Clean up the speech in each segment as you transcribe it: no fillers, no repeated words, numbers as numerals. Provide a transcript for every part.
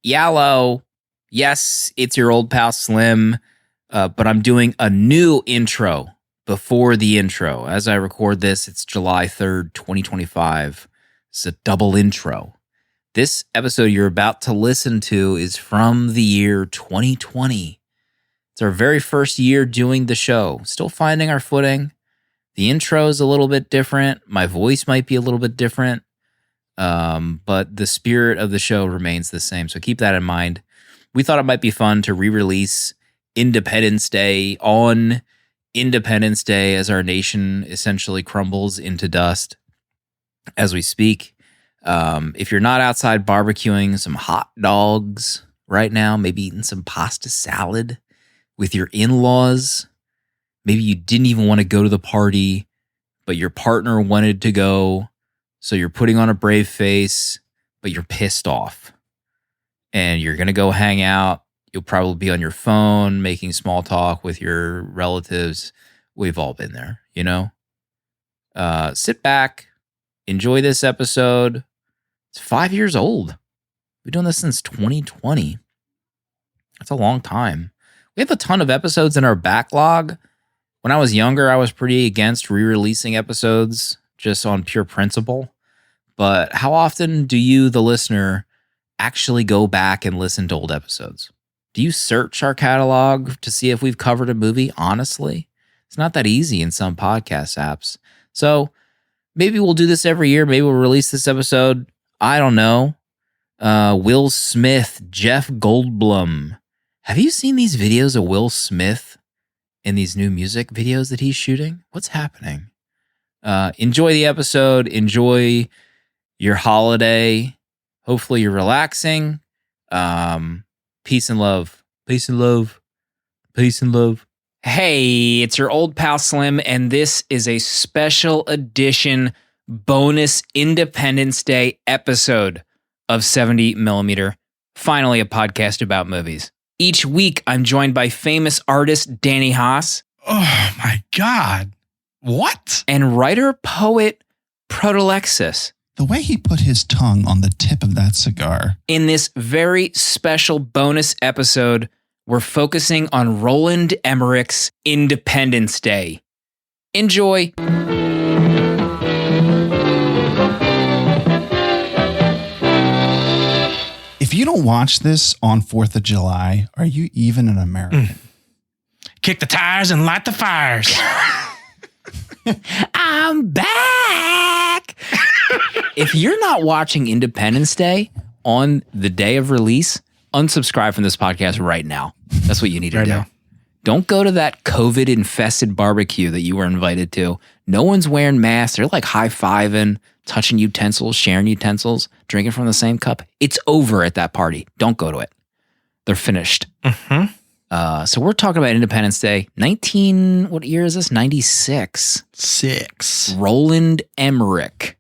Yallo. Yes, it's your old pal Slim, but I'm doing a new intro before the intro. As I record this, it's July 3rd, 2025. It's a double intro. This episode you're about to listen to is from the year 2020. It's our very first year doing the show. Still finding our footing. The intro is a little bit different. My voice might be a little bit different. But the spirit of the show remains the same. So keep that in mind. We thought it might be fun to re-release Independence Day on Independence Day as our nation essentially crumbles into dust as we speak. If you're not outside barbecuing some hot dogs right now, maybe eating some pasta salad with your in-laws, maybe you didn't even want to go to the party, but your partner wanted to go. So you're putting on a brave face, but you're pissed off. And you're going to go hang out. You'll probably be on your phone, making small talk with your relatives. We've all been there, you know? Sit back, enjoy this episode. It's 5 years old. We've been doing this since 2020. That's a long time. We have a ton of episodes in our backlog. When I was younger, I was pretty against re-releasing episodes just on pure principle. But how often do you, the listener, actually go back and listen to old episodes? Do you search our catalog to see if we've covered a movie? Honestly, it's not that easy in some podcast apps. So maybe we'll do this every year. Maybe we'll release this episode. I don't know. Will Smith, Jeff Goldblum. Have you seen these videos of Will Smith in these new music videos that he's shooting? What's happening? Enjoy the episode. Enjoy your holiday. Hopefully you're relaxing. Peace and love. Peace and love. Peace and love. Hey, it's your old pal Slim, and this is a special edition bonus Independence Day episode of 70mm. Finally, a podcast about movies. Each week, I'm joined by famous artist Danny Haas. Oh my God. What? And writer-poet Protolexis. The way he put his tongue on the tip of that cigar. In this very special bonus episode, we're focusing on Roland Emmerich's Independence Day. Enjoy. If you don't watch this on 4th of July, are you even an American? Kick the tires and light the fires. I'm back. If you're not watching Independence Day on the day of release, unsubscribe from this podcast right now. That's what you need to do. Now. Don't go to that COVID-infested barbecue that you were invited to. No one's wearing masks. They're like high-fiving, touching utensils, sharing utensils, drinking from the same cup. It's over at that party. Don't go to it. They're finished. Mm-hmm. So we're talking about Independence Day. What year is this? 96. 6. Roland Emmerich.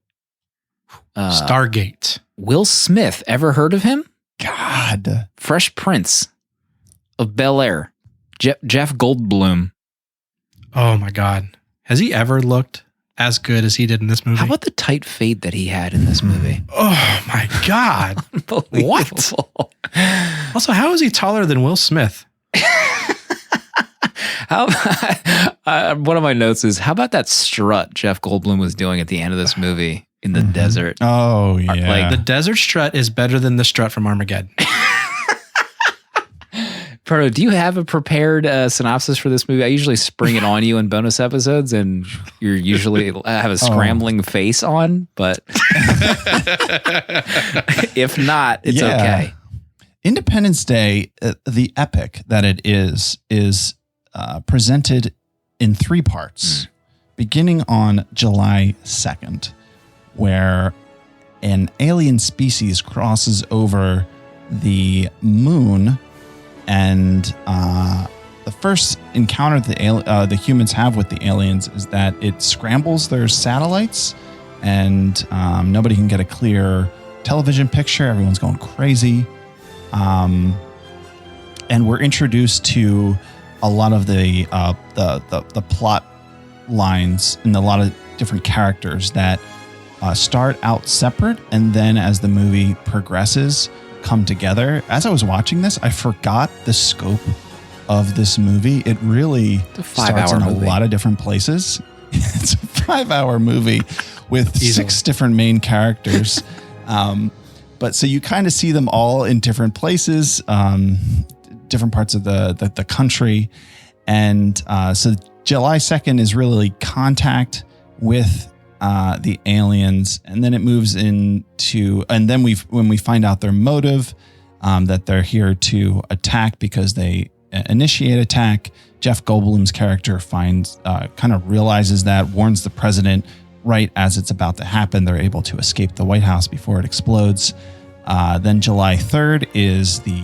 Stargate. Will Smith. Ever heard of him? God. Fresh Prince of Bel-Air. Jeff Goldblum. Oh my God. Has he ever looked as good as he did in this movie? How about the tight fade that he had in this movie? Oh my God. What? Also, how is he taller than Will Smith? One of my notes is, how about that strut Jeff Goldblum was doing at the end of this movie in the desert? Oh, yeah. Like, the desert strut is better than the strut from Armageddon. Proto, do you have a prepared synopsis for this movie? I usually spring it on you in bonus episodes, and you usually have a scrambling face on, but if not, it's okay. Independence Day, the epic that it is presented in 3 parts, beginning on July 2nd, where an alien species crosses over the moon, and the first encounter the humans have with the aliens is that it scrambles their satellites, and nobody can get a clear television picture. Everyone's going crazy. And we're introduced to a lot of the plot lines and a lot of different characters that start out separate, and then as the movie progresses, come together. As I was watching this, I forgot the scope of this movie. It really starts in a lot of different places. It's a 5-hour movie with 6 different main characters. But so you kind of see them all in different places, different parts of the country. And so July 2nd is really contact with the aliens. And then it moves into, and then when we find out their motive, that they're here to attack because they initiate attack. Jeff Goldblum's character kind of realizes that, warns the president right as it's about to happen. They're able to escape the White House before it explodes. Then July 3rd is the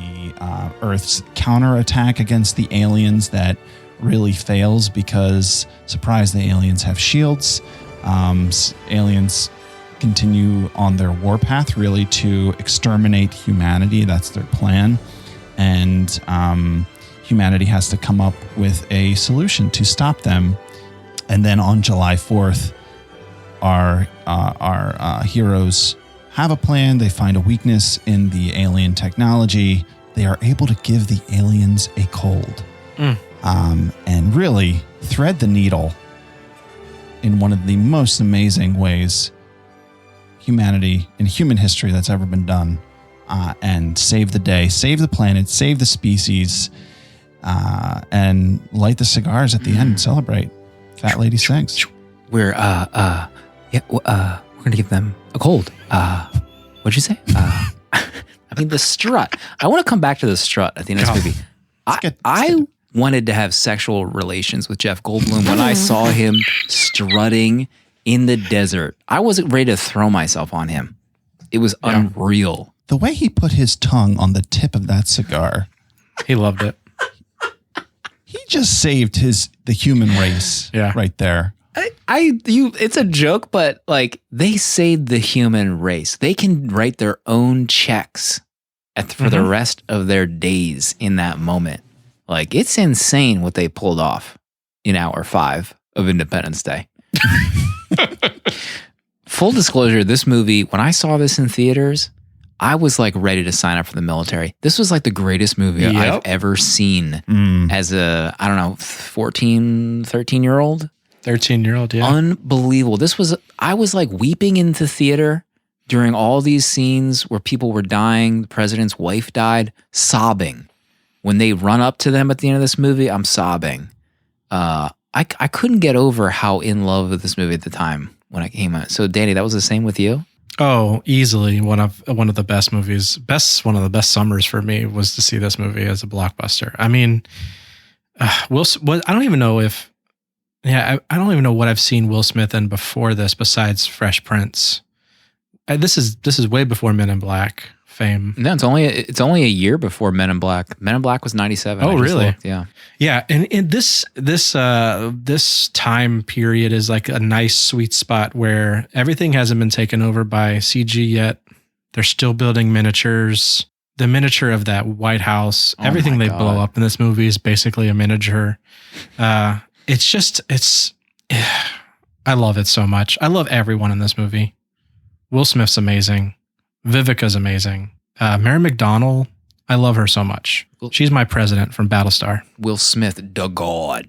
Earth's counterattack against the aliens that really fails because, surprise, the aliens have shields. Aliens continue on their warpath really to exterminate humanity. That's their plan. And humanity has to come up with a solution to stop them. And then on July 4th, our heroes have a plan. They find a weakness in the alien technology. They are able to give the aliens a cold and really thread the needle in one of the most amazing ways in human history that's ever been done, and save the day, save the planet, save the species, and light the cigars at the end and celebrate. Fat Lady sings. We're gonna give them a cold. What'd you say? I mean, the strut. I want to come back to the strut at the end of this movie. I wanted to have sexual relations with Jeff Goldblum when I saw him strutting in the desert. I wasn't ready to throw myself on him. It was unreal. The way he put his tongue on the tip of that cigar. He loved it. He just saved the human race right there. It's a joke, but like, they saved the human race. They can write their own checks for the rest of their days in that moment. Like, it's insane what they pulled off in hour 5 of Independence Day. Full disclosure, this movie, when I saw this in theaters, I was like ready to sign up for the military. This was like the greatest movie I've ever seen as a, 14, 13-year-old. 13-year-old, yeah. Unbelievable. I was like weeping in the theater during all these scenes where people were dying. The president's wife died, sobbing. When they run up to them at the end of this movie, I'm sobbing. I couldn't get over how in love with this movie at the time when I came out. So, Danny, that was the same with you? Oh, easily one of the best movies. One of the best summers for me was to see this movie as a blockbuster. I mean, I don't even know what I've seen Will Smith in before this besides Fresh Prince. This is way before Men in Black fame. No, it's only a year before Men in Black. Men in Black was 97. Oh, really? Yeah. Yeah, and in this time period is like a nice sweet spot where everything hasn't been taken over by CG yet. They're still building miniatures. The miniature of that White House, everything they blow up in this movie is basically a miniature. I love it so much. I love everyone in this movie. Will Smith's amazing. Vivica's amazing. Mary McDonnell, I love her so much. She's my president from Battlestar. Will Smith, the God.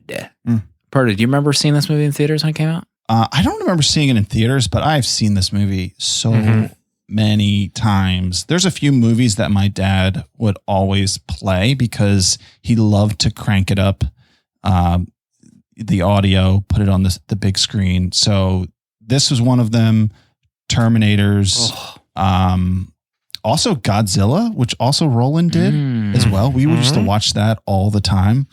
Purdy, do you remember seeing this movie in theaters when it came out? I don't remember seeing it in theaters, but I've seen this movie so many times. There's a few movies that my dad would always play because he loved to crank it up, the audio, put it on the big screen. So this was one of them. Terminators, also Godzilla, which also Roland did as well. We used to watch that all the time,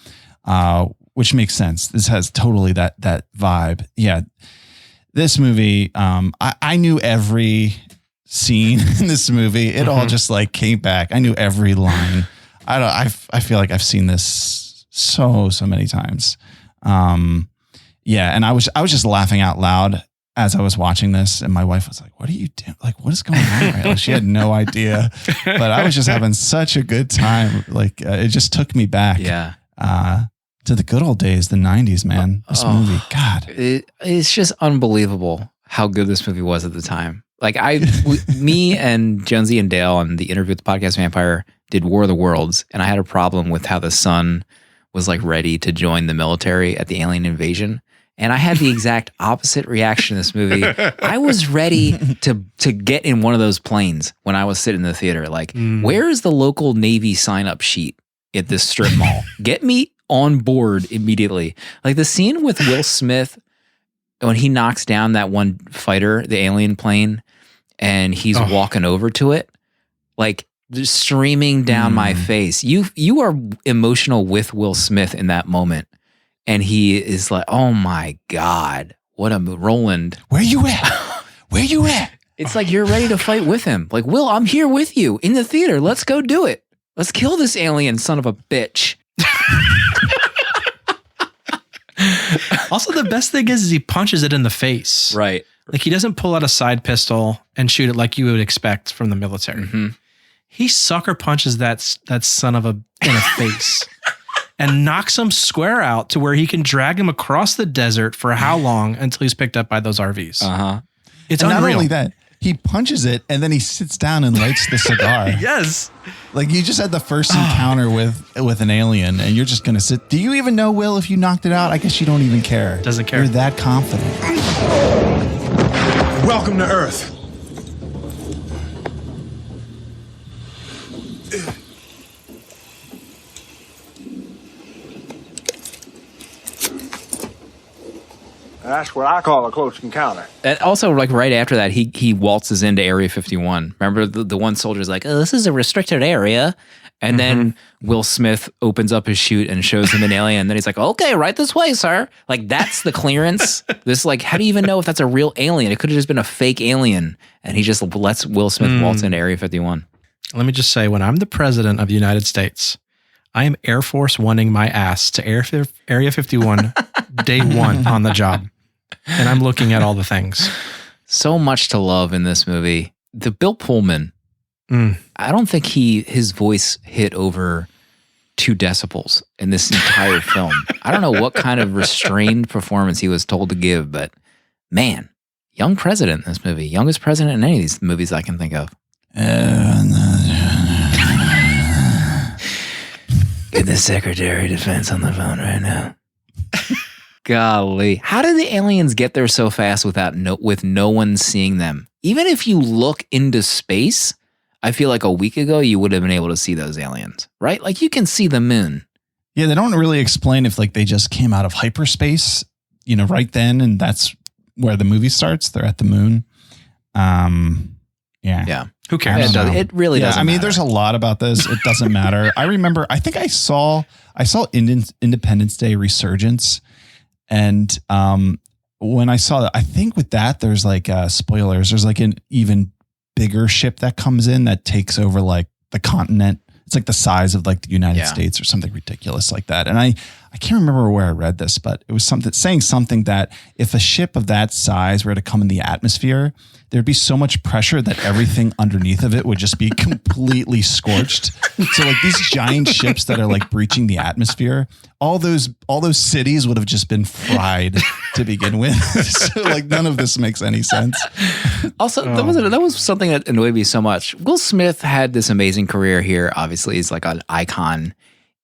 which makes sense. This has totally that vibe. Yeah, this movie, I knew every scene in this movie. It all just like came back. I knew every line. I feel like I've seen this so many times. Yeah, and I was just laughing out loud as I was watching this, and my wife was like, "What are you doing? Like, what is going on?" Right? Like, she had no idea, but I was just having such a good time. Like, it just took me back, to the good old days, the '90s, man. This movie, God, it's just unbelievable how good this movie was at the time. Like me and Jonesy and Dale on the Interview with the Podcast Vampire did War of the Worlds, and I had a problem with how the son was like ready to join the military at the alien invasion. And I had the exact opposite reaction to this movie. I was ready to get in one of those planes when I was sitting in the theater. Like, where is the local Navy sign-up sheet at this strip mall? Get me on board immediately. Like the scene with Will Smith when he knocks down that one fighter, the alien plane, and he's walking over to it, like just streaming down my face. You are emotional with Will Smith in that moment. And he is like, oh my God, what a Roland. Where you at? Where you at? It's like you're ready to fight with him. Like, Will, I'm here with you in the theater. Let's go do it. Let's kill this alien son of a bitch. Also, the best thing is he punches it in the face. Right. Like he doesn't pull out a side pistol and shoot it like you would expect from the military. Mm-hmm. He sucker punches that son of a in the face. And knocks him square out to where he can drag him across the desert for how long until he's picked up by those RVs. It's and unreal. Not only that, he punches it and then he sits down and lights the cigar. Yes. Like you just had the first encounter with an alien and you're just going to sit. Do you even know, Will, if you knocked it out? I guess you don't even care. Doesn't care. You're that confident. Welcome to Earth. That's what I call a close encounter. And also, like right after that, he waltzes into Area 51. Remember, the one soldier's like, "Oh, this is a restricted area," and then Will Smith opens up his chute and shows him an alien. And then he's like, "Okay, right this way, sir." Like that's the clearance. This like, how do you even know if that's a real alien? It could have just been a fake alien, and he just lets Will Smith waltz into Area 51. Let me just say, when I'm the president of the United States, I am Air Force One-ing my ass to Area 51 day one on the job. And I'm looking at all the things. So much to love in this movie. The Bill Pullman, I don't think his voice hit over 2 decibels in this entire film. I don't know what kind of restrained performance he was told to give, but man, young president in this movie. Youngest president in any of these movies I can think of. Get the Secretary of Defense on the phone right now. Golly. How did the aliens get there so fast with no one seeing them? Even if you look into space, I feel like a week ago you would have been able to see those aliens, right? Like you can see the moon. Yeah, they don't really explain if like they just came out of hyperspace, right then, and that's where the movie starts. They're at the moon. Yeah. Who cares? It really doesn't I mean, matter. there's a lot about this. It doesn't matter. I remember, I think I saw Independence Day Resurgence. And when I saw that, I think with that, there's like spoilers. There's like an even bigger ship that comes in that takes over like the continent. It's like the size of like the United States or something ridiculous like that. And I can't remember where I read this, but it was saying something that if a ship of that size were to come in the atmosphere, there'd be so much pressure that everything underneath of it would just be completely scorched. So like these giant ships that are like breaching the atmosphere, all those cities would have just been fried to begin with. So like none of this makes any sense. Also, that was something that annoyed me so much. Will Smith had this amazing career here. Obviously, he's like an icon.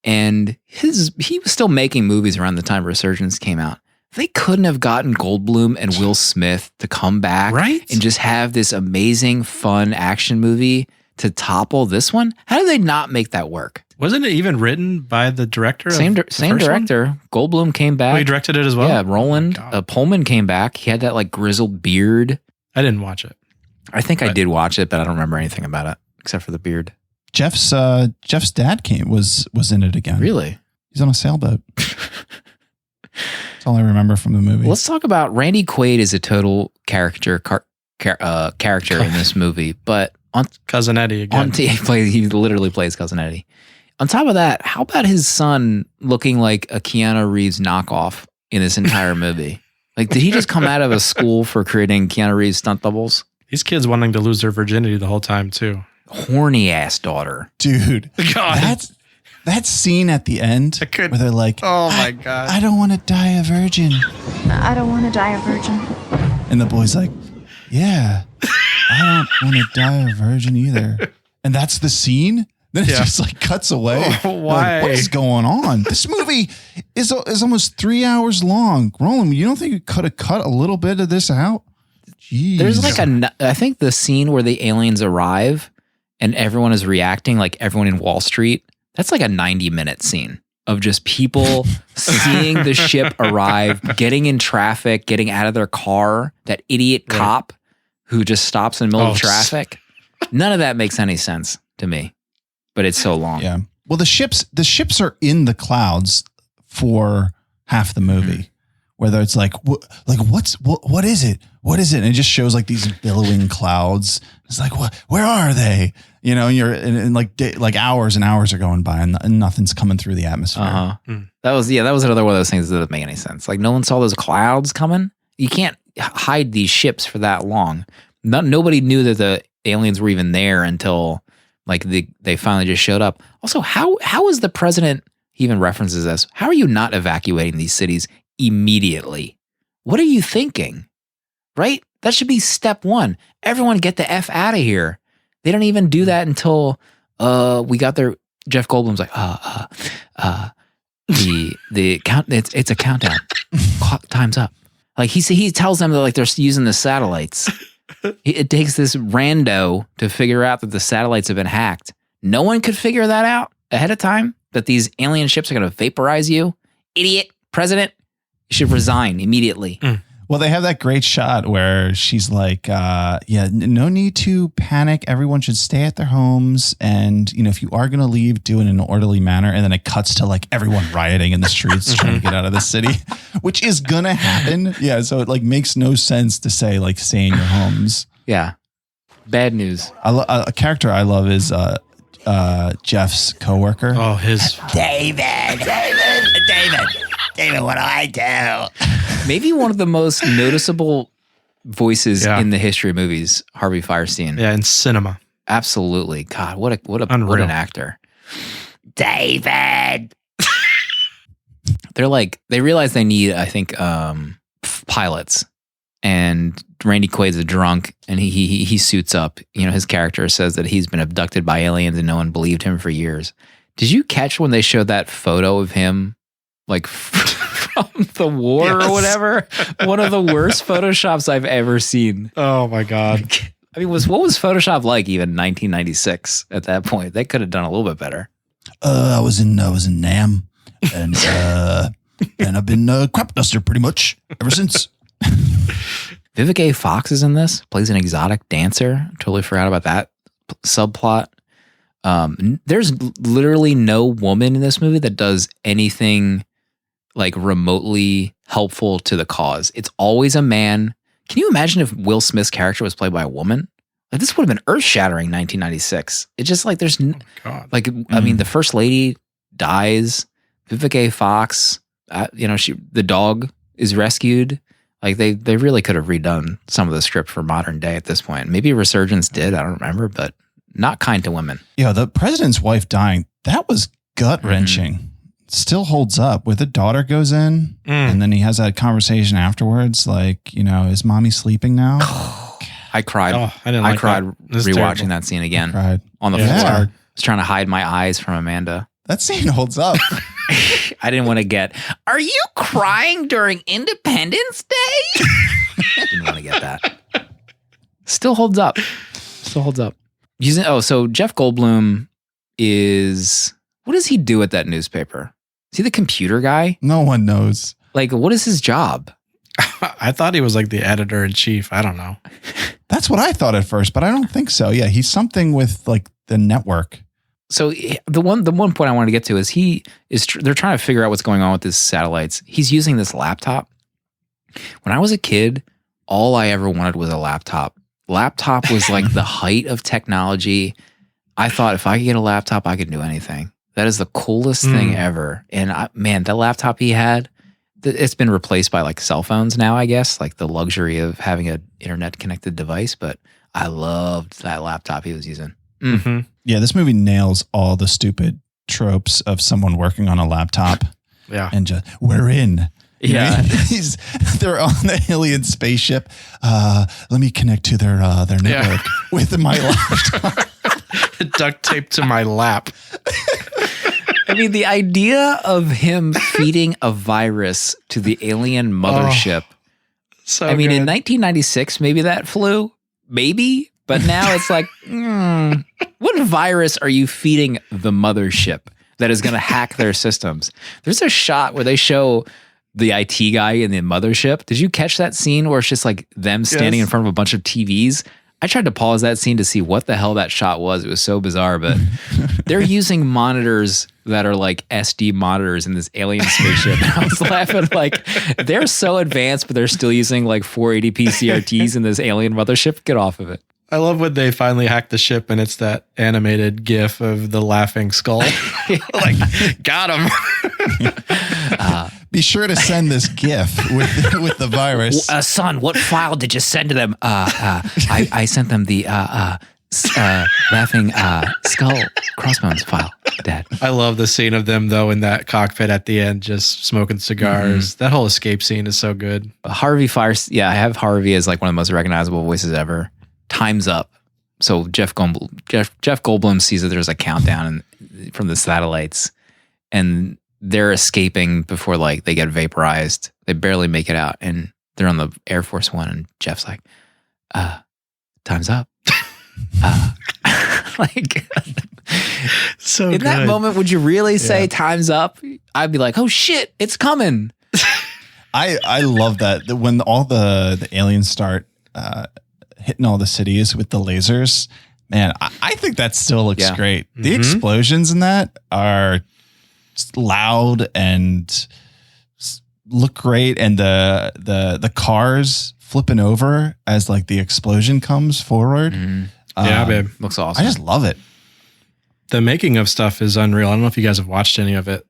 And he was still making movies around the time Resurgence came out. They couldn't have gotten Goldblum and Will Smith to come back and just have this amazing, fun action movie to topple this one. How did they not make that work? Wasn't it even written by the director? Same director. One? Goldblum came back. Oh, he directed it as well? Yeah, Roland. Pullman came back. He had that like grizzled beard. I didn't watch it. I think I did watch it, but I don't remember anything about it except for the beard. Jeff's dad was in it again. Really? He's on a sailboat. That's all I remember from the movie. Let's talk about Randy Quaid is a total character in this movie, but on Cousin Eddie again. He literally plays Cousin Eddie. On top of that, how about his son looking like a Keanu Reeves knockoff in this entire movie? Like, did he just come out of a school for creating Keanu Reeves stunt doubles? These kids wanting to lose their virginity the whole time too. Horny ass daughter. Dude. God. That scene at the end where they're like, oh my God. I don't want to die a virgin. I don't want to die a virgin. And the boy's like, Yeah, I don't want to die a virgin either. And that's the scene. Then it just like cuts away. Oh, why? Like, what is going on? This movie is almost 3 hours long. Roland, you don't think you could have cut a little bit of this out? Jeez. There's like I think the scene where the aliens arrive and everyone is reacting, like everyone in Wall Street, that's like a 90-minute scene of just people seeing the ship arrive, getting in traffic, getting out of their car, that idiot cop who just stops in the middle of traffic. None of that makes any sense to me, but it's so long. Yeah. Well, the ships are in the clouds for half the movie. Whether it's like what is it? What is it? And it just shows like these billowing clouds. It's like, where are they? You know, you're in like hours and hours are going by and nothing's coming through the atmosphere. That was another one of those things that doesn't make any sense. Like no one saw those clouds coming. You can't hide these ships for that long. Nobody knew that the aliens were even there until like they finally just showed up. Also, how is the president, he even references this, how are you not evacuating these cities immediately? What are you thinking? Right? That should be step one. Everyone get the F out of here. They don't even do that until we got there. Jeff Goldblum's like, the count, it's a countdown. Time's up. Like he tells them that like they're using the satellites. It takes this rando to figure out that the satellites have been hacked. No one could figure that out ahead of time, that these alien ships are going to vaporize you. Idiot president. You should resign immediately. Well, they have that great shot where she's like, no need to panic. Everyone should stay at their homes. And, you know, if you are going to leave, do it in an orderly manner. And then it cuts to like everyone rioting in the streets trying to get out of the city, which is going to happen. Yeah. So it like makes no sense to say like stay in your homes. Yeah. Bad news. A character I love is Jeff's coworker. Oh, his David, what do I do? Maybe one of the most noticeable voices in the history of movies, Harvey Fierstein. Yeah, in cinema. Absolutely. God, what an actor. David. They realize they need, I think, pilots. And Randy Quaid's a drunk and he suits up. You know, his character says that he's been abducted by aliens and no one believed him for years. Did you catch when they showed that photo of him like from the war or whatever? One of the worst Photoshops I've ever seen. Oh my God. I mean, what was Photoshop like even 1996 at that point? They could have done a little bit better. I was in NAM and I've been crop duster pretty much ever since. Vivica A. Fox is in this, plays an exotic dancer. Totally forgot about that subplot. There's literally no woman in this movie that does anything like remotely helpful to the cause. It's always a man. Can you imagine if Will Smith's character was played by a woman? Like this would have been earth-shattering 1996. It's just like there's I mean, the first lady dies. Vivica A. Fox, the dog is rescued. Like they really could have redone some of the script for modern day at this point. Maybe Resurgence did, I don't remember, but not kind to women. Yeah, the president's wife dying, that was gut-wrenching. Still holds up. Where the daughter goes in and then he has that conversation afterwards, like, you know, is mommy sleeping now? I cried. I cried rewatching that scene again on the floor. I was trying to hide my eyes from Amanda. That scene holds up. I didn't want to get, are you crying during Independence Day? Didn't want to get that. Still holds up. So Jeff Goldblum what does he do at that newspaper? Is he the computer guy? No one knows. Like, what is his job? I thought he was like the editor in chief. I don't know. That's what I thought at first, but I don't think so. Yeah, he's something with like the network. So the one point I wanted to get to is they're trying to figure out what's going on with these satellites. He's using this laptop. When I was a kid, all I ever wanted was a laptop. Laptop was like the height of technology. I thought if I could get a laptop, I could do anything. That is the coolest thing ever. And that laptop he had, it's been replaced by like cell phones now, I guess, like the luxury of having an internet connected device. But I loved that laptop he was using. Mm-hmm. Yeah, this movie nails all the stupid tropes of someone working on a laptop. Yeah. And just, we're in. Yeah. They're on the alien spaceship. Let me connect to their network with my laptop. Duct tape to my lap. I mean, the idea of him feeding a virus to the alien mothership. So I mean, good. in 1996, maybe that flew. Maybe. But now it's like, what virus are you feeding the mothership that is going to hack their systems? There's a shot where they show the IT guy in the mothership. Did you catch that scene where it's just like them standing in front of a bunch of TVs? I tried to pause that scene to see what the hell that shot was. It was so bizarre, but they're using monitors that are like SD monitors in this alien spaceship. I was laughing like they're so advanced, but they're still using like 480p CRTs in this alien mothership. Get off of it. I love when they finally hack the ship and it's that animated gif of the laughing skull. Like, got him. Be sure to send this GIF with the virus. Son, what file did you send to them? I sent them the laughing skull crossbones file, Dad. I love the scene of them, though, in that cockpit at the end, just smoking cigars. That whole escape scene is so good. Harvey fires. Yeah, I have Harvey as like one of the most recognizable voices ever. Time's up. So Jeff Goldblum sees that there's a countdown from the satellites, and they're escaping before like they get vaporized. They barely make it out, and they're on the Air Force One, and Jeff's like, time's up. Like, so in good. that moment, would you really say time's up? I'd be like, oh shit, it's coming. I love that when all the aliens start hitting all the cities with the lasers. Man, I think that still looks great. The explosions in that are loud and look great, and the cars flipping over as like the explosion comes forward. Yeah, babe. Looks awesome. I just love it. The making of stuff is unreal. I don't know if you guys have watched any of it.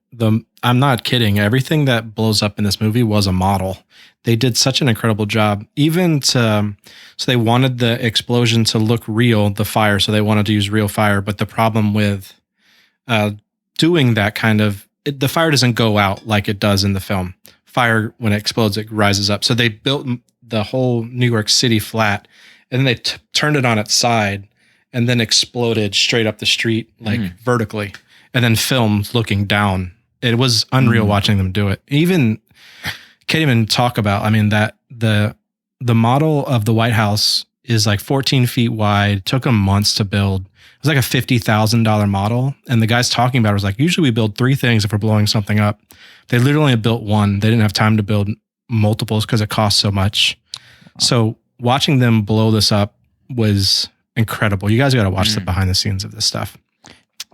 I'm not kidding. Everything that blows up in this movie was a model. They did such an incredible job. So they wanted the explosion to look real, the fire. So they wanted to use real fire. But the problem with doing that kind of, the fire doesn't go out like it does in the film. Fire, when it explodes, it rises up. So they built the whole New York City flat, and then they turned it on its side and then exploded straight up the street, like vertically, and then filmed looking down. It was unreal watching them do it. Can't even talk about, I mean, that the model of the White House is like 14 feet wide, took them months to build. It was like a $50,000 model. And the guys talking about it was like, usually we build 3 things if we're blowing something up. They literally built 1. They didn't have time to build multiples because it costs so much. So watching them blow this up was incredible. You guys got to watch the behind the scenes of this stuff.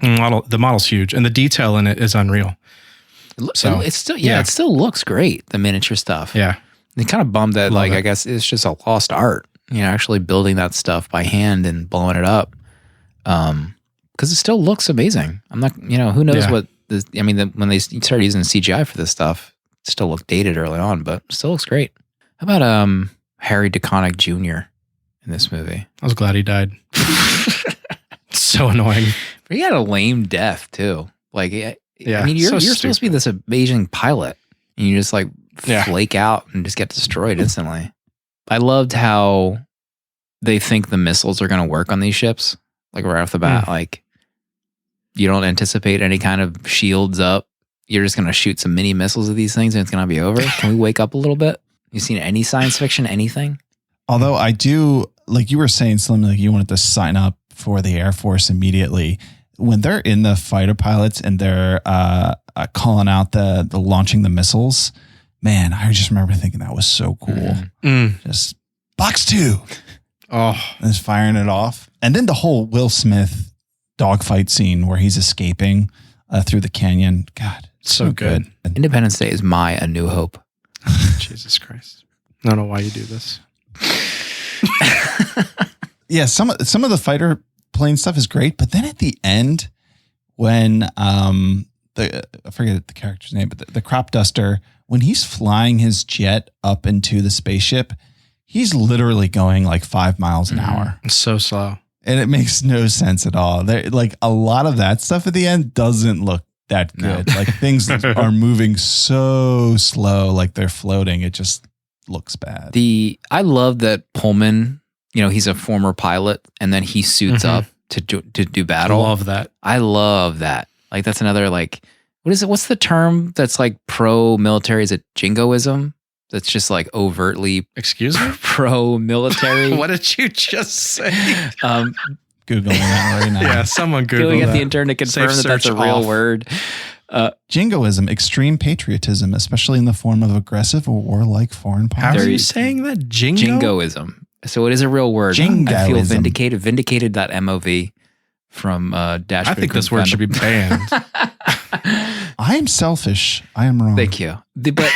The model's huge, and the detail in it is unreal. So it still looks great. The miniature stuff. Yeah. They kind of bummed that, like, I guess it's just a lost art, actually building that stuff by hand and blowing it up. Because it still looks amazing. I'm not, who knows what this, when they started using CGI for this stuff, it still looked dated early on, but it still looks great. How about Harry DeConnick Jr. in this movie? I was glad he died. So annoying. But he had a lame death too. Like, you're supposed to be this amazing pilot, and you just like flake out and just get destroyed instantly. I loved how they think the missiles are going to work on these ships. Like right off the bat, like you don't anticipate any kind of shields up. You're just going to shoot some mini missiles at these things and it's going to be over. Can we wake up a little bit? You seen any science fiction, anything? Although I do, like you were saying, Slim, like you wanted to sign up for the Air Force immediately. When they're in the fighter pilots and they're calling out the launching the missiles, man, I just remember thinking that was so cool. Just box 2. Oh, and just firing it off. And then the whole Will Smith dogfight scene where he's escaping through the canyon. God, so good. Independence Day is my A New Hope. Jesus Christ. I don't know why you do this. Yeah, some of the fighter plane stuff is great, but then at the end, when I forget the character's name, but the crop duster, when he's flying his jet up into the spaceship, he's literally going like 5 miles an hour. It's so slow. And it makes no sense at all. There, like a lot of that stuff at the end doesn't look that No. good. Like things are moving so slow, like they're floating. It just looks bad. I love that Pullman, he's a former pilot and then he suits Mhm. up to do I battle. love that. I love that. Like that's another like, what is it? What's the term that's like pro-military? Is it jingoism? That's just like overtly Excuse me? pro-military. What did you just say? Googling that right now. Yeah, someone Google Going at that. the intern to confirm Safe that that's a search real off. word. Jingoism, extreme patriotism, especially in the form of aggressive or warlike foreign How policy. are you saying that? Jingo? Jingoism. So it is a real word. I feel Jingoism. vindicated. Vindicated.mov from Dash. I think this word should be banned. I am selfish. I am wrong. Thank you. But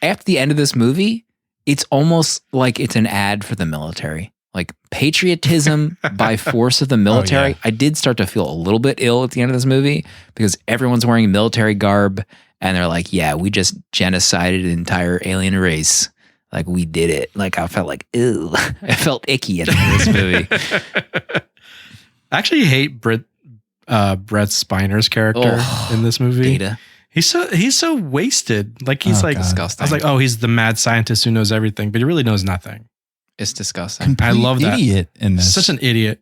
after the end of this movie, it's almost like it's an ad for the military. Like patriotism by force of the military. yeah. I did start to feel a little bit ill at the end of this movie because everyone's wearing military garb and they're like, yeah, we just genocided an entire alien race. Like we did it. Like I felt like, ew. I felt icky at the end of this movie. I actually hate Brett Spiner's character in this movie. Data. He's so wasted. Like he's Oh, like God. Disgusting. I was like, oh, he's the mad scientist who knows everything, but he really knows nothing. It's disgusting. Complete I love that. idiot in this. Such an idiot.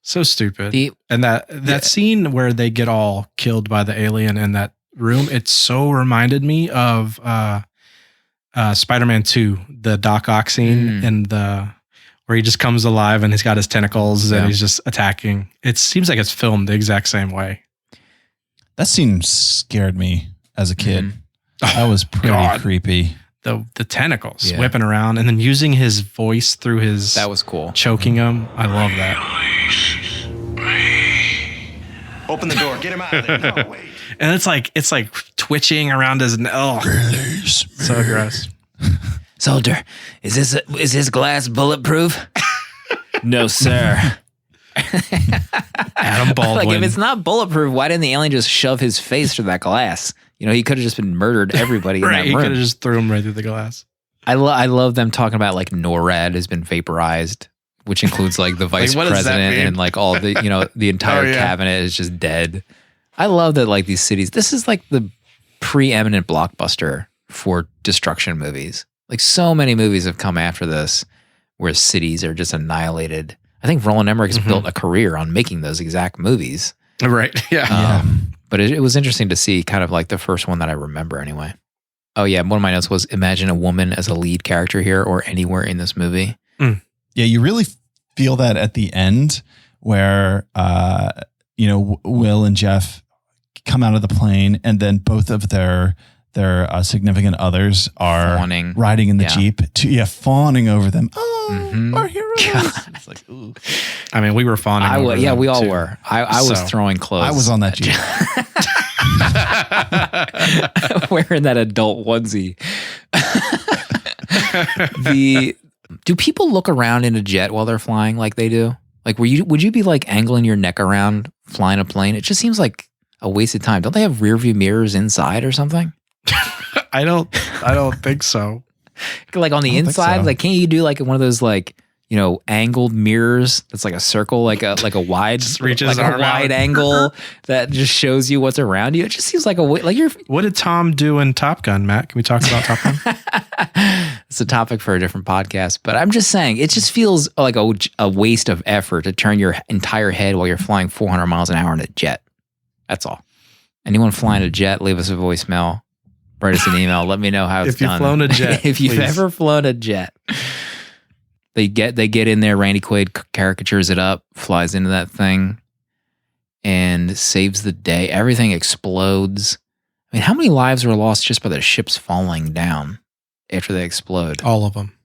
So stupid. The- And that scene where they get all killed by the alien in that room, it so reminded me of Spider-Man 2, the Doc Ock scene and where he just comes alive and he's got his tentacles and he's just attacking. It seems like it's filmed the exact same way. That scene scared me as a kid. That was pretty God. creepy. The tentacles Yeah. whipping around and then using his voice through his That was cool. choking him. I love that. Open the door. Get him out of there. No, wait. And it's like twitching around his so gross. Soldier, is this glass bulletproof? No, sir. Adam Baldwin. Like if it's not bulletproof, why didn't the alien just shove his face through that glass? He could have just been murdered everybody right, in he that could room. have just threw him right through the glass. I love them talking about like NORAD has been vaporized, which includes like the vice what does that president mean? and like all the the entire Oh, yeah. cabinet is just dead. I love that like these cities. This is like the preeminent blockbuster for destruction movies. Like so many movies have come after this where cities are just annihilated. I think Roland Emmerich's built a career on making those exact movies. Right. Yeah. But it was interesting to see kind of like the first one that I remember anyway. Oh yeah, one of my notes was imagine a woman as a lead character here or anywhere in this movie. Yeah, you really feel that at the end where, Will and Jeff come out of the plane and then both of their significant others are Fawning. riding in the Yeah. Jeep, fawning over them. Oh, our heroes. It's like, ooh. I mean, we were fawning. over Yeah, them, we all too. were. I was So, throwing clothes. I was on that Jeep. wearing that adult onesie. Do people look around in a jet while they're flying like they do? Like, would you be like angling your neck around flying a plane? It just seems like a waste of time. Don't they have rear view mirrors inside or something? I don't think so. Like on the I don't think inside, so. like can't you do like one of those like angled mirrors that's like a circle, like a wide, Just reach like his a arm wide out. angle that just shows you what's around you. It just seems like like you're. What did Tom do in Top Gun, Matt? Can we talk about Top Gun? It's a topic for a different podcast, but I'm just saying it just feels like a waste of effort to turn your entire head while you're flying 400 miles an hour in a jet. That's all. Anyone flying a jet, leave us a voicemail, write us an email, let me know how it's If you've done. flown a jet, if you've please. ever flown a jet. They get in there, Randy Quaid caricatures it up, flies into that thing, and saves the day. Everything explodes. I mean, how many lives were lost just by the ships falling down after they explode? All of them.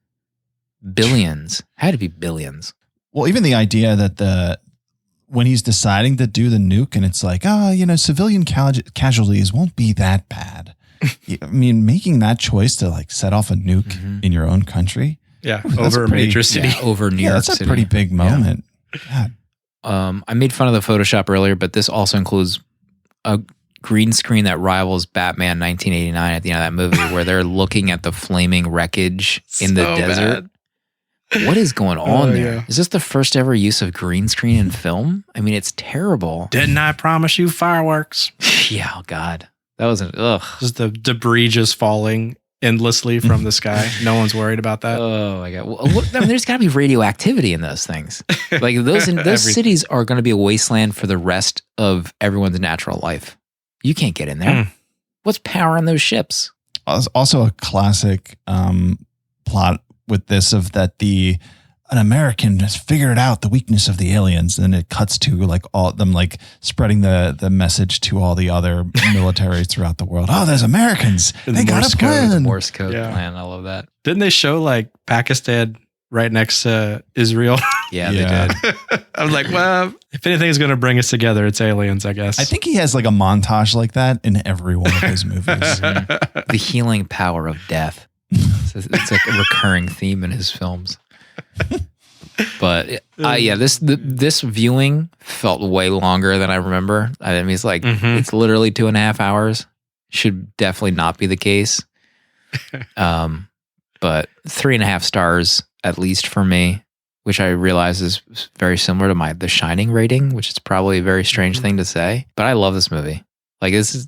Billions. Had to be billions. Well, even the idea that when he's deciding to do the nuke and it's like, civilian casualties won't be that bad. I mean, making that choice to like set off a nuke in your own country. Yeah. That's Over a pretty- major city. Yeah, over New Yeah, York that's City. a pretty big moment. God. I made fun of the Photoshop earlier, but this also includes a green screen that rivals Batman 1989 at the end of that movie, where they're looking at the flaming wreckage in the So desert. bad. What is going on there? Yeah. Is this the first ever use of green screen in film? I mean, it's terrible. Didn't I promise you fireworks? Yeah, oh God. That was ugh. Just the debris just falling endlessly from the sky. No one's worried about that. Oh my God. I mean, there's got to be radioactivity in those things. Like those cities are going to be a wasteland for the rest of everyone's natural life. You can't get in there. What's powering those ships? Also a classic plot with this of that an American has figured out the weakness of the aliens, and it cuts to like all them like spreading the message to all the other militaries throughout the world. Oh, there's Americans. They got a plan. Morse code plan. I love that. Didn't they show like Pakistan right next to Israel? Yeah, they did. I was like, well, if anything's going to bring us together, it's aliens, I guess. I think he has like a montage like that in every one of his movies. The healing power of death. It's like a recurring theme in his films. But this viewing felt way longer than I remember. I mean, it's like it's literally 2.5 hours. Should definitely not be the case. But 3.5 stars at least for me, which I realize is very similar to my The Shining rating, which is probably a very strange thing to say. But I love this movie. Like this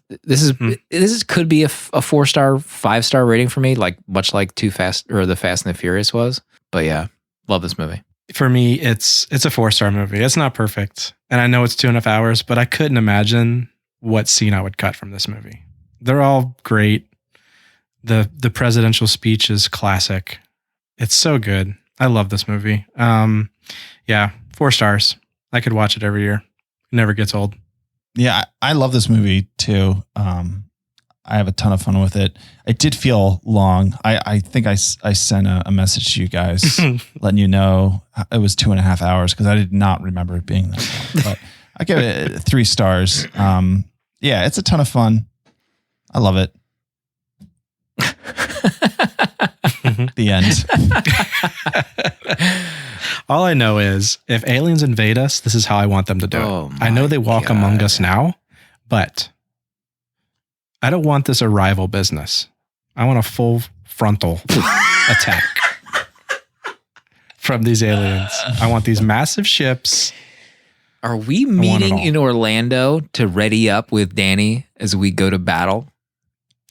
could be a 4-star, 5-star rating for me, like much like The Fast and the Furious was. But yeah, love this movie. For me, it's a 4-star movie. It's not perfect, and I know it's 2.5 hours, but I couldn't imagine what scene I would cut from this movie. They're all great. The presidential speech is classic. It's so good. I love this movie. 4 stars. I could watch it every year. It never gets old. Yeah, I love this movie too. I have a ton of fun with it. It did feel long. I think I sent a message to you guys letting you know it was 2.5 hours because I did not remember it being that long. But I give it 3 stars. Yeah, it's a ton of fun. I love it. The end. All I know is if aliens invade us, this is how I want them to do it. I know they walk among us now, but I don't want this arrival business. I want a full frontal attack from these aliens. I want these massive ships. Are we meeting in Orlando to ready up with Danny as we go to battle?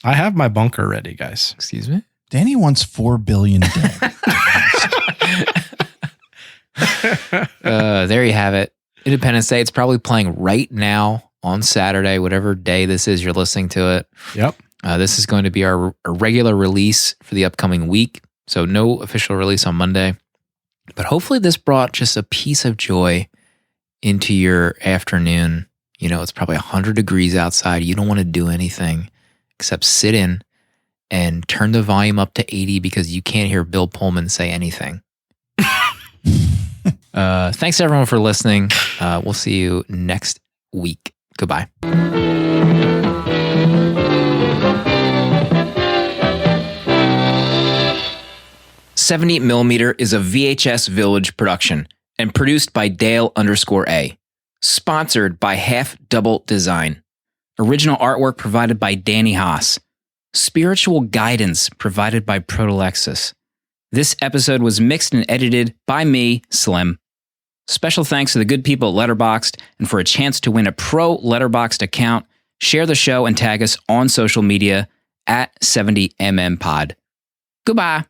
I have my bunker ready, guys. Excuse me? Danny wants 4 billion dead. There you have it. Independence Day. It's probably playing right now on Saturday, whatever day this is you're listening to it. Yep. This is going to be our regular release for the upcoming week. So no official release on Monday. But hopefully this brought just a piece of joy into your afternoon. You know, it's probably 100 degrees outside. You don't want to do anything except sit in and turn the volume up to 80 because you can't hear Bill Pullman say anything. Thanks everyone for listening. We'll see you next week. Goodbye. 78mm is a VHS Village production and produced by Dale_A. Sponsored by Half Double Design. Original artwork provided by Danny Haas. Spiritual guidance provided by Protolexis. This episode was mixed and edited by me, Slim. Special thanks to the good people at Letterboxd, and for a chance to win a pro Letterboxd account, share the show and tag us on social media at 70mm Pod. Goodbye.